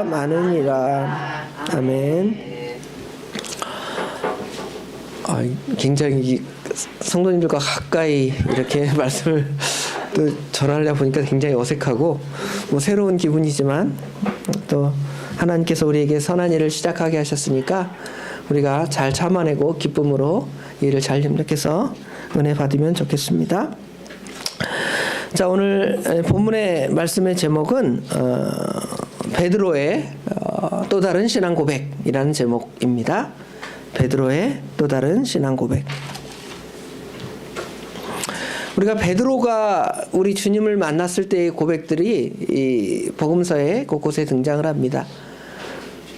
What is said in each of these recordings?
많으니라. 아멘. 굉장히 성도님들과 가까이 이렇게 말씀을 또 전하려 보니까 굉장히 어색하고 새로운 기분이지만 또 하나님께서 우리에게 선한 일을 시작하게 하셨으니까 우리가 잘 참아내고 기쁨으로 일을 잘 협력해서 은혜 받으면 좋겠습니다. 자, 오늘 본문의 말씀의 제목은 베드로의 또 다른 신앙 고백이라는 제목입니다. 베드로의 또 다른 신앙 고백. 우리가 베드로가 우리 주님을 만났을 때의 고백들이 이 복음서에 곳곳에 등장을 합니다.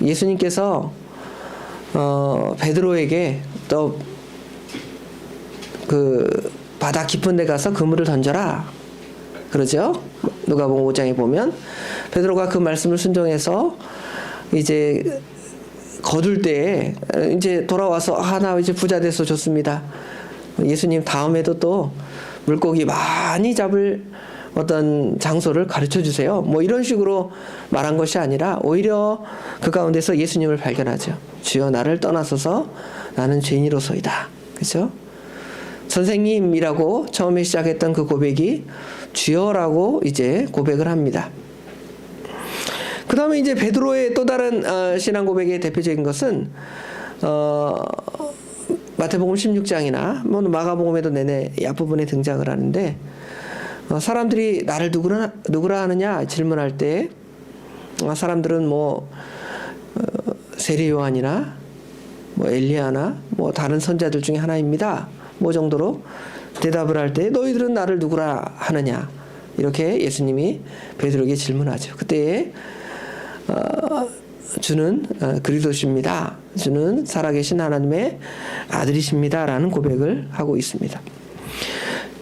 예수님께서 베드로에게 또 그 바다 깊은 데 가서 그물을 던져라 그러죠. 누가복음 5장에 보면 베드로가 그 말씀을 순종해서 이제 거둘 때에 이제 돌아와서 나 이제 부자 돼서 좋습니다. 예수님 다음에도 또 물고기 많이 잡을 어떤 장소를 가르쳐 주세요. 이런 식으로 말한 것이 아니라 오히려 그 가운데서 예수님을 발견하죠. 주여 나를 떠나소서 나는 죄인이로소이다. 그렇죠? 선생님이라고 처음에 시작했던 그 고백이 주여라고 이제 고백을 합니다. 그 다음에 이제 베드로의 또 다른 신앙 고백의 대표적인 것은 마태복음 16장이나 마가복음에도 내내 이 앞부분에 등장을 하는데 사람들이 나를 누구라 하느냐 질문할 때 사람들은 세례 요한이나 엘리야나 다른 선자들 중에 하나입니다. 정도로 대답을 할 때 너희들은 나를 누구라 하느냐 이렇게 예수님이 베드로에게 질문하죠. 그때 주는 그리스도십니다. 주는 살아계신 하나님의 아들이십니다. 라는 고백을 하고 있습니다.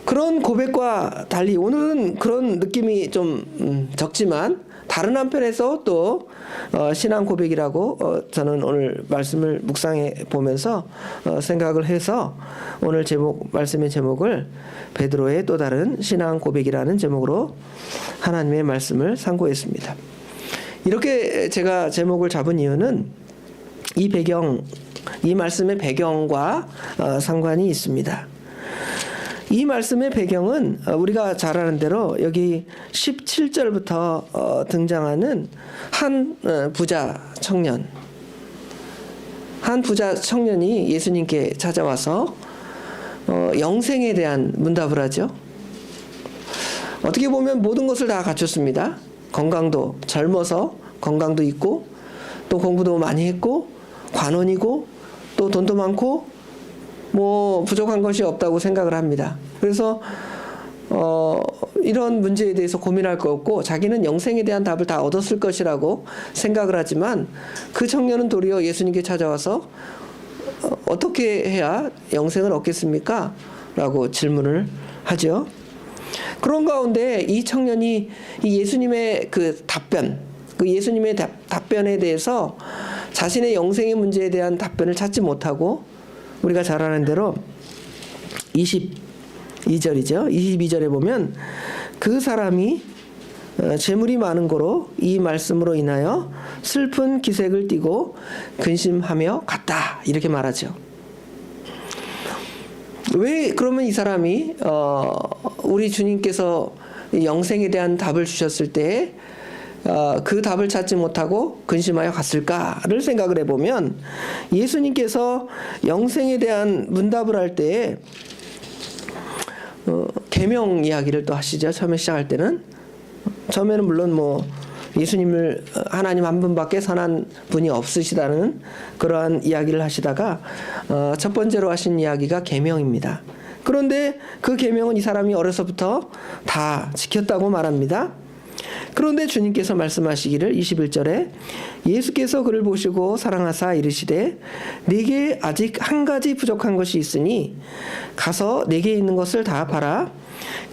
그런 고백과 달리 오늘은 그런 느낌이 좀 적지만 다른 한편에서 또 신앙 고백이라고 저는 오늘 말씀을 묵상해 보면서 생각을 해서 오늘 말씀의 제목을 베드로의 또 다른 신앙 고백이라는 제목으로 하나님의 말씀을 상고했습니다. 이렇게 제가 제목을 잡은 이유는 이 말씀의 배경과 상관이 있습니다. 이 말씀의 배경은 우리가 잘 아는 대로 여기 17절부터 등장하는 한 부자 청년이 예수님께 찾아와서 영생에 대한 문답을 하죠. 어떻게 보면 모든 것을 다 갖췄습니다. 건강도 젊어서 건강도 있고 또 공부도 많이 했고 관원이고 또 돈도 많고 부족한 것이 없다고 생각을 합니다. 그래서 이런 문제에 대해서 고민할 거 없고 자기는 영생에 대한 답을 다 얻었을 것이라고 생각을 하지만 그 청년은 도리어 예수님께 찾아와서 어떻게 해야 영생을 얻겠습니까? 라고 질문을 하죠. 그런 가운데 이 청년이 이 예수님의 예수님의 답변에 대해서 자신의 영생의 문제에 대한 답변을 찾지 못하고 우리가 잘 아는 대로 22절이죠. 22절에 보면 그 사람이 재물이 많은 고로 이 말씀으로 인하여 슬픈 기색을 띠고 근심하며 갔다 이렇게 말하죠. 왜 그러면 이 사람이 우리 주님께서 영생에 대한 답을 주셨을 때 그 답을 찾지 못하고 근심하여 갔을까를 생각을 해보면 예수님께서 영생에 대한 문답을 할 때 계명 이야기를 또 하시죠. 처음에 시작할 때는 처음에는 물론 예수님을 하나님 한 분밖에 선한 분이 없으시다는 그러한 이야기를 하시다가 첫 번째로 하신 이야기가 계명입니다. 그런데 그 계명은 이 사람이 어려서부터 다 지켰다고 말합니다. 그런데 주님께서 말씀하시기를 21절에 예수께서 그를 보시고 사랑하사 이르시되 네게 아직 한 가지 부족한 것이 있으니 가서 네게 있는 것을 다 팔아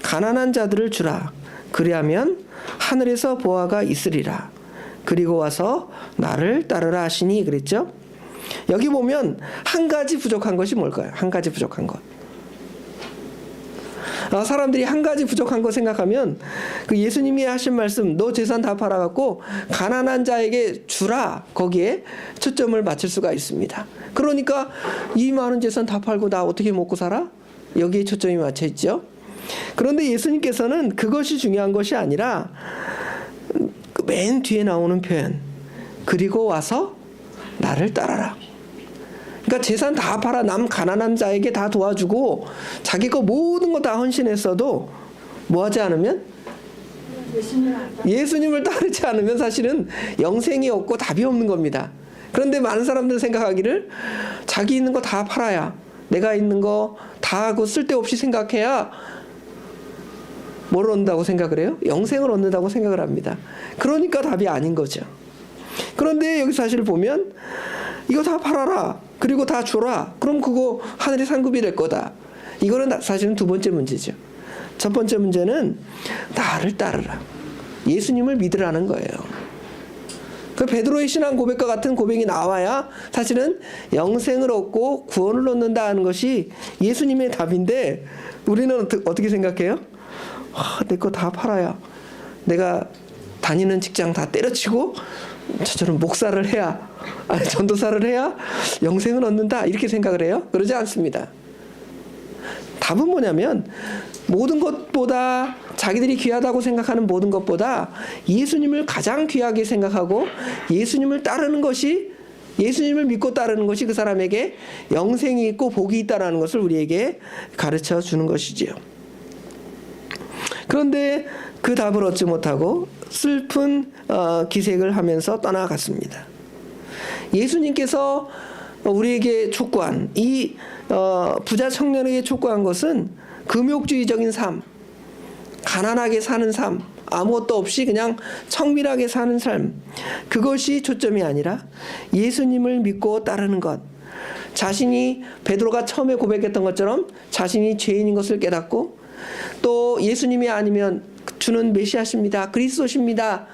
가난한 자들을 주라. 그리하면 하늘에서 보화가 있으리라. 그리고 와서 나를 따르라 하시니 그랬죠. 여기 보면 한 가지 부족한 것이 뭘까요? 한 가지 부족한 것. 사람들이 한 가지 부족한 거 생각하면 그 예수님이 하신 말씀, 너 재산 다 팔아갖고 가난한 자에게 주라, 거기에 초점을 맞출 수가 있습니다. 그러니까 이 많은 재산 다 팔고 나 어떻게 먹고 살아? 여기에 초점이 맞춰 있죠. 그런데 예수님께서는 그것이 중요한 것이 아니라 맨 뒤에 나오는 표현, 그리고 와서 나를 따라라. 그러니까 재산 다 팔아 남 가난한 자에게 다 도와주고 자기 거 모든 거 다 헌신했어도 뭐 하지 않으면, 예수님을 따르지 않으면 사실은 영생이 없고 답이 없는 겁니다. 그런데 많은 사람들은 생각하기를 자기 있는 거 다 팔아야, 내가 있는 거 다 하고 쓸데없이 생각해야 뭘 얻는다고 생각을 해요? 영생을 얻는다고 생각을 합니다. 그러니까 답이 아닌 거죠. 그런데 여기 사실 보면 이거 다 팔아라, 그리고 다 줘라, 그럼 그거 하늘의 상급이 될 거다. 이거는 사실은 두 번째 문제죠. 첫 번째 문제는 나를 따르라, 예수님을 믿으라는 거예요. 그 베드로의 신앙 고백과 같은 고백이 나와야 사실은 영생을 얻고 구원을 얻는다 하는 것이 예수님의 답인데, 우리는 어떻게 생각해요? 내 거 다 팔아야, 내가 다니는 직장 다 때려치고 저처럼 목사를 해야, 아니 전도사를 해야 영생을 얻는다, 이렇게 생각을 해요? 그러지 않습니다. 답은 뭐냐면 모든 것보다, 자기들이 귀하다고 생각하는 모든 것보다 예수님을 가장 귀하게 생각하고 예수님을 따르는 것이, 예수님을 믿고 따르는 것이 그 사람에게 영생이 있고 복이 있다는 것을 우리에게 가르쳐 주는 것이지요. 그런데 그 답을 얻지 못하고 슬픈 기색을 하면서 떠나갔습니다. 예수님께서 우리에게 촉구한, 이 부자 청년에게 촉구한 것은 금욕주의적인 삶, 가난하게 사는 삶, 아무것도 없이 그냥 청밀하게 사는 삶, 그것이 초점이 아니라 예수님을 믿고 따르는 것, 자신이, 베드로가 처음에 고백했던 것처럼 자신이 죄인인 것을 깨닫고, 또 예수님이 아니면 주는 메시아십니다, 그리스도십니다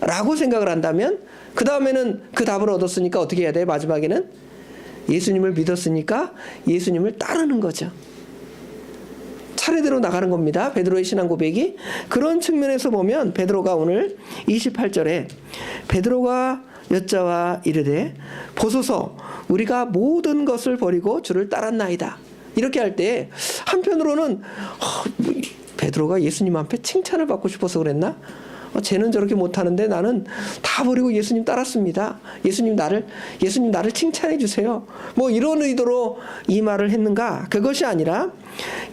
라고 생각을 한다면, 그 다음에는 그 답을 얻었으니까 어떻게 해야 돼? 마지막에는 예수님을 믿었으니까 예수님을 따르는 거죠. 차례대로 나가는 겁니다. 베드로의 신앙 고백이. 그런 측면에서 보면 베드로가 오늘 28절에 베드로가 여자와 이르되 보소서 우리가 모든 것을 버리고 주를 따랐나이다, 이렇게 할 때 한편으로는 베드로가 예수님 앞에 칭찬을 받고 싶어서 그랬나? 쟤는 저렇게 못하는데 나는 다 버리고 예수님 따랐습니다. 예수님 나를 칭찬해 주세요. 뭐 이런 의도로 이 말을 했는가? 그것이 아니라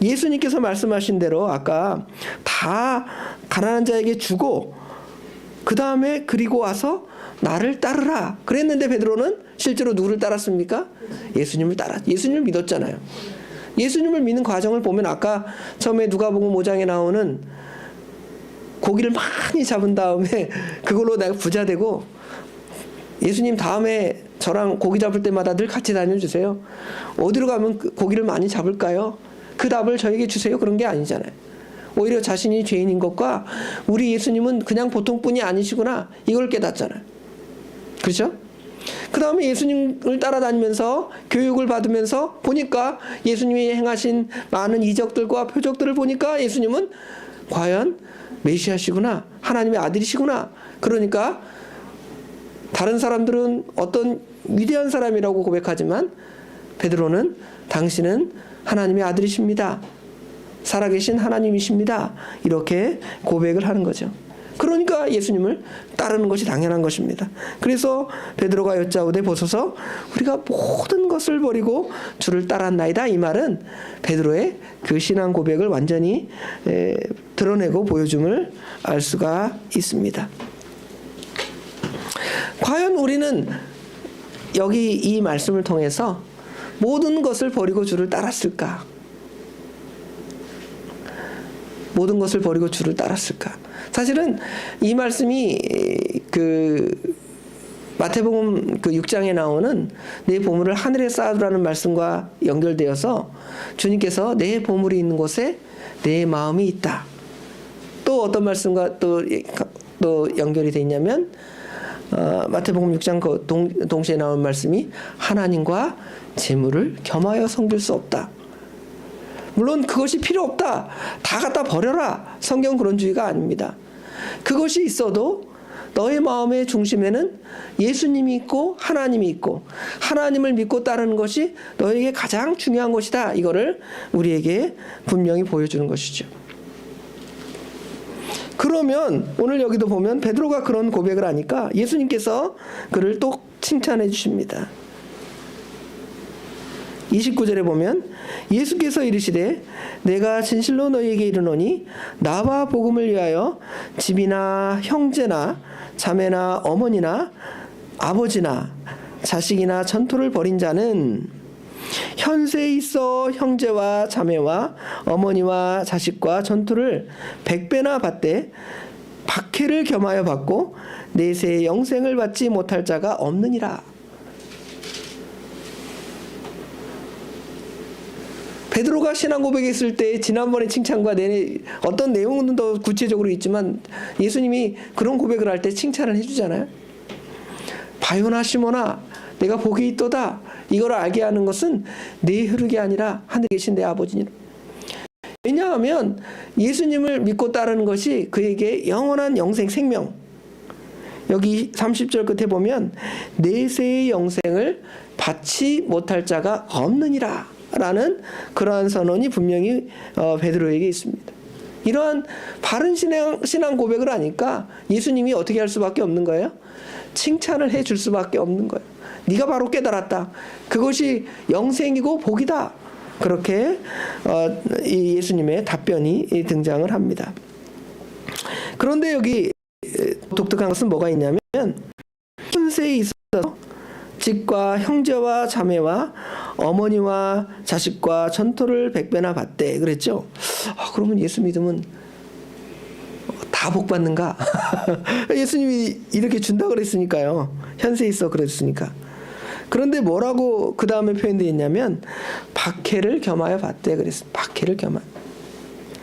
예수님께서 말씀하신 대로 아까 다 가난한 자에게 주고 그 다음에 그리고 와서 나를 따르라 그랬는데, 베드로는 실제로 누구를 따랐습니까? 예수님을 예수님을 믿었잖아요. 예수님을 믿는 과정을 보면 아까 처음에 누가복음 5장에 나오는 고기를 많이 잡은 다음에 그걸로 내가 부자 되고, 예수님 다음에 저랑 고기 잡을 때마다 늘 같이 다녀주세요. 어디로 가면 고기를 많이 잡을까요? 그 답을 저에게 주세요. 그런 게 아니잖아요. 오히려 자신이 죄인인 것과 우리 예수님은 그냥 보통 분이 아니시구나, 이걸 깨닫잖아요. 그렇죠? 그 다음에 예수님을 따라다니면서 교육을 받으면서 보니까 예수님이 행하신 많은 이적들과 표적들을 보니까 예수님은 과연 메시아시구나, 하나님의 아들이시구나. 그러니까 다른 사람들은 어떤 위대한 사람이라고 고백하지만 베드로는 당신은 하나님의 아들이십니다, 살아계신 하나님이십니다, 이렇게 고백을 하는 거죠. 그러니까 예수님을 따르는 것이 당연한 것입니다. 그래서 베드로가 여짜오되 보소서 우리가 모든 것을 버리고 주를 따랐나이다, 이 말은 베드로의 그 신앙 고백을 완전히 드러내고 보여줌을 알 수가 있습니다. 과연 우리는 여기 이 말씀을 통해서 모든 것을 버리고 주를 따랐을까? 모든 것을 버리고 주를 따랐을까? 사실은 이 말씀이 그 마태복음 그 6장에 나오는 내 보물을 하늘에 쌓아두라는 말씀과 연결되어서 주님께서 내 보물이 있는 곳에 내 마음이 있다. 또 어떤 말씀과 또 연결이 되어 있냐면 마태복음 6장 동시에 나온 말씀이 하나님과 재물을 겸하여 섬길 수 없다. 물론 그것이 필요 없다, 다 갖다 버려라, 성경 그런 주의가 아닙니다. 그것이 있어도 너의 마음의 중심에는 예수님이 있고 하나님이 있고 하나님을 믿고 따르는 것이 너에게 가장 중요한 것이다, 이거를 우리에게 분명히 보여주는 것이죠. 그러면 오늘 여기도 보면 베드로가 그런 고백을 하니까 예수님께서 그를 또 칭찬해 주십니다. 29절에 보면 예수께서 이르시되 내가 진실로 너희에게 이르노니 나와 복음을 위하여 집이나 형제나 자매나 어머니나 아버지나 자식이나 전토를 벌인 자는 현세에 있어 형제와 자매와 어머니와 자식과 전토를 100배나 받되 박해를 겸하여 받고 내세의 영생을 받지 못할 자가 없느니라. 베드로가 신앙 고백했을 때 지난번에 칭찬과 어떤 내용은 더 구체적으로 있지만 예수님이 그런 고백을 할 때 칭찬을 해주잖아요. 바요나 시몬아 내가 복이 있도다, 이걸 알게 하는 것은 내 혈육이 아니라 하늘에 계신 내 아버지니라. 왜냐하면 예수님을 믿고 따르는 것이 그에게 영원한 영생, 생명, 여기 30절 끝에 보면 내세의 영생을 받지 못할 자가 없느니라 라는 그러한 선언이 분명히 베드로에게 있습니다. 이러한 바른 신앙 고백을 하니까 예수님이 어떻게 할 수밖에 없는 거예요? 칭찬을 해줄 수밖에 없는 거예요. 네가 바로 깨달았다, 그것이 영생이고 복이다, 그렇게 이 예수님의 답변이 등장을 합니다. 그런데 여기 독특한 것은 뭐가 있냐면 현세에 있어서 직과 형제와 자매와 어머니와 자식과 전토를 100배나 받대 그랬죠. 그러면 예수 믿으면 다 복 받는가? 예수님이 이렇게 준다 그랬으니까요. 현세에 있어 그랬으니까. 그런데 뭐라고 그 다음에 표현되어 있냐면 박해를 겸하여 받대 그랬어요. 박해를 겸하여.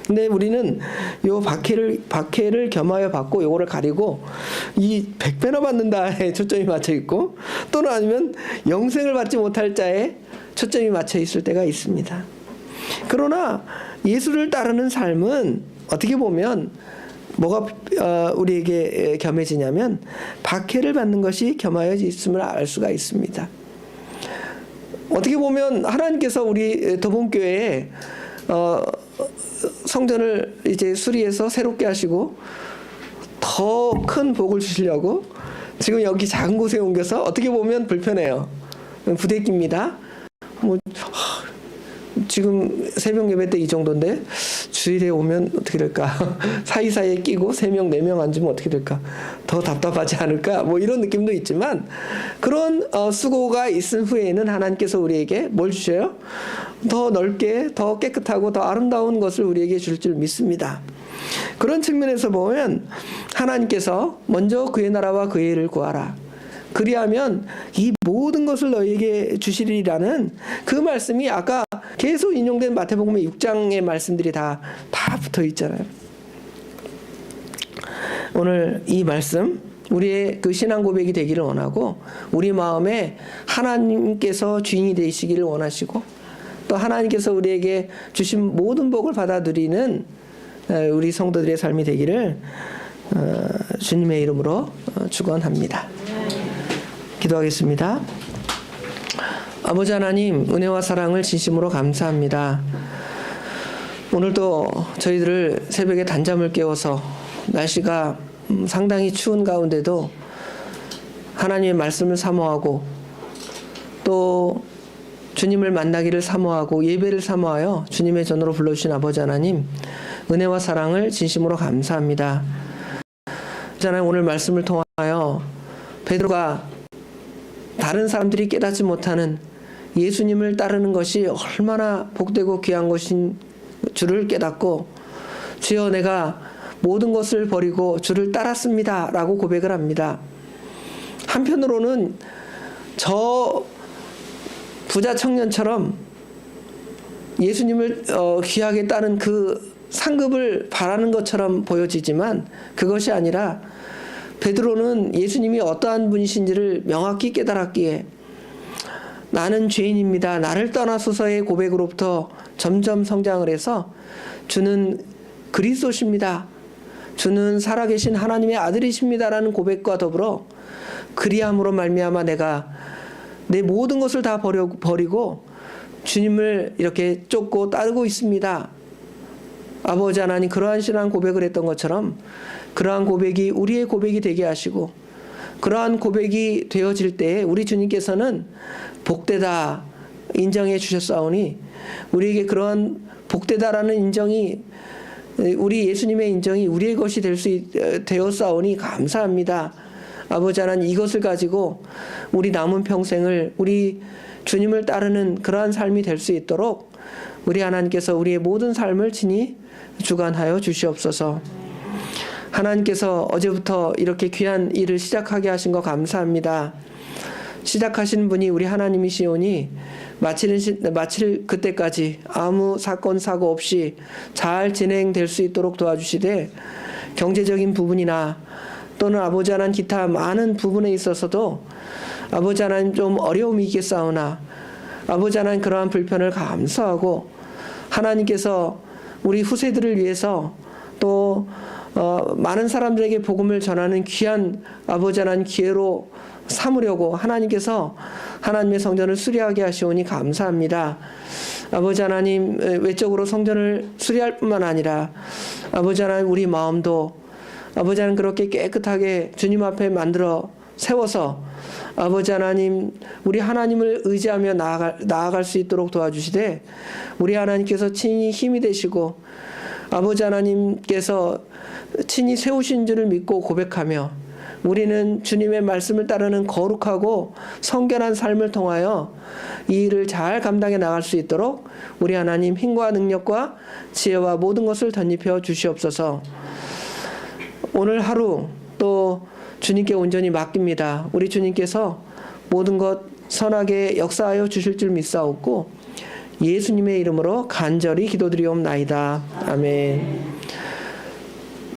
근데 우리는 요 박해를 겸하여 받고 요거를 가리고 이 100배나 받는다에 초점이 맞춰 있고, 또는 아니면 영생을 받지 못할 자에 초점이 맞춰 있을 때가 있습니다. 그러나 예수를 따르는 삶은 어떻게 보면 뭐가 우리에게 겸해지냐면 박해를 받는 것이 겸하여 있음을 알 수가 있습니다. 어떻게 보면 하나님께서 우리 도봉교회에 성전을 이제 수리해서 새롭게 하시고 더 큰 복을 주시려고 지금 여기 작은 곳에 옮겨서, 어떻게 보면 불편해요. 부대끼입니다. 지금 새벽 예배 때 이 정도인데 주일에 오면 어떻게 될까? 사이사이에 끼고 3명, 4명 앉으면 어떻게 될까? 더 답답하지 않을까? 이런 느낌도 있지만, 그런 수고가 있은 후에는 하나님께서 우리에게 뭘 주셔요? 더 넓게, 더 깨끗하고 더 아름다운 것을 우리에게 줄 줄 믿습니다. 그런 측면에서 보면 하나님께서 먼저 그의 나라와 그의 일을 구하라, 그리하면 이 모든 것을 너희에게 주시리라는 그 말씀이 아까 계속 인용된 마태복음의 6장의 말씀들이 다 붙어 있잖아요. 오늘 이 말씀 우리의 그 신앙 고백이 되기를 원하고, 우리 마음에 하나님께서 주인이 되시기를 원하시고, 또 하나님께서 우리에게 주신 모든 복을 받아들이는 우리 성도들의 삶이 되기를 주님의 이름으로 축원합니다. 기도하겠습니다. 아버지 하나님, 은혜와 사랑을 진심으로 감사합니다. 오늘도 저희들을 새벽에 단잠을 깨워서 날씨가 상당히 추운 가운데도 하나님의 말씀을 사모하고, 또 주님을 만나기를 사모하고 예배를 사모하여 주님의 전으로 불러주신 아버지 하나님, 은혜와 사랑을 진심으로 감사합니다. 하나님, 오늘 말씀을 통하여 베드로가 다른 사람들이 깨닫지 못하는 예수님을 따르는 것이 얼마나 복되고 귀한 것인 줄을 깨닫고, 주여 내가 모든 것을 버리고 주를 따랐습니다 라고 고백을 합니다. 한편으로는 저 부자 청년처럼 예수님을 귀하게 따른 그 상급을 바라는 것처럼 보여지지만, 그것이 아니라 베드로는 예수님이 어떠한 분이신지를 명확히 깨달았기에 나는 죄인입니다. 나를 떠나소서의 고백으로부터 점점 성장을 해서 주는 그리스도십니다. 주는 살아계신 하나님의 아들이십니다라는 고백과 더불어 그리함으로 말미암아 내가 내 모든 것을 다 버리고 주님을 이렇게 쫓고 따르고 있습니다. 아버지 하나님, 그러한 신앙 고백을 했던 것처럼 그러한 고백이 우리의 고백이 되게 하시고, 그러한 고백이 되어질 때에 우리 주님께서는 복되다 인정해 주셨사오니, 우리에게 그러한 복되다라는 인정이, 우리 예수님의 인정이 우리의 것이 되었사오니 감사합니다. 아버지 하나님, 이것을 가지고 우리 남은 평생을 우리 주님을 따르는 그러한 삶이 될 수 있도록 우리 하나님께서 우리의 모든 삶을 친히 주관하여 주시옵소서. 하나님께서 어제부터 이렇게 귀한 일을 시작하게 하신 거 감사합니다. 시작하신 분이 우리 하나님이시오니 마칠 그때까지 아무 사건 사고 없이 잘 진행될 수 있도록 도와주시되, 경제적인 부분이나 또는 아버지 하나님 기타 많은 부분에 있어서도 아버지 하나님 좀 어려움이 있겠사오나, 아버지 하나님 그러한 불편을 감수하고 하나님께서 우리 후세들을 위해서 또 많은 사람들에게 복음을 전하는 귀한 아버지 하나님 기회로 삼으려고 하나님께서 하나님의 성전을 수리하게 하시오니 감사합니다. 아버지 하나님, 외적으로 성전을 수리할 뿐만 아니라 아버지 하나님 우리 마음도 아버지 하나님 그렇게 깨끗하게 주님 앞에 만들어 세워서 아버지 하나님, 우리 하나님을 의지하며 나아갈 수 있도록 도와주시되, 우리 하나님께서 친히 힘이 되시고 아버지 하나님께서 친히 세우신 줄을 믿고 고백하며 우리는 주님의 말씀을 따르는 거룩하고 성결한 삶을 통하여 이 일을 잘 감당해 나갈 수 있도록 우리 하나님 힘과 능력과 지혜와 모든 것을 덧입혀 주시옵소서. 오늘 하루 또 주님께 온전히 맡깁니다. 우리 주님께서 모든 것 선하게 역사하여 주실 줄 믿사옵고 예수님의 이름으로 간절히 기도드리옵나이다. 아멘.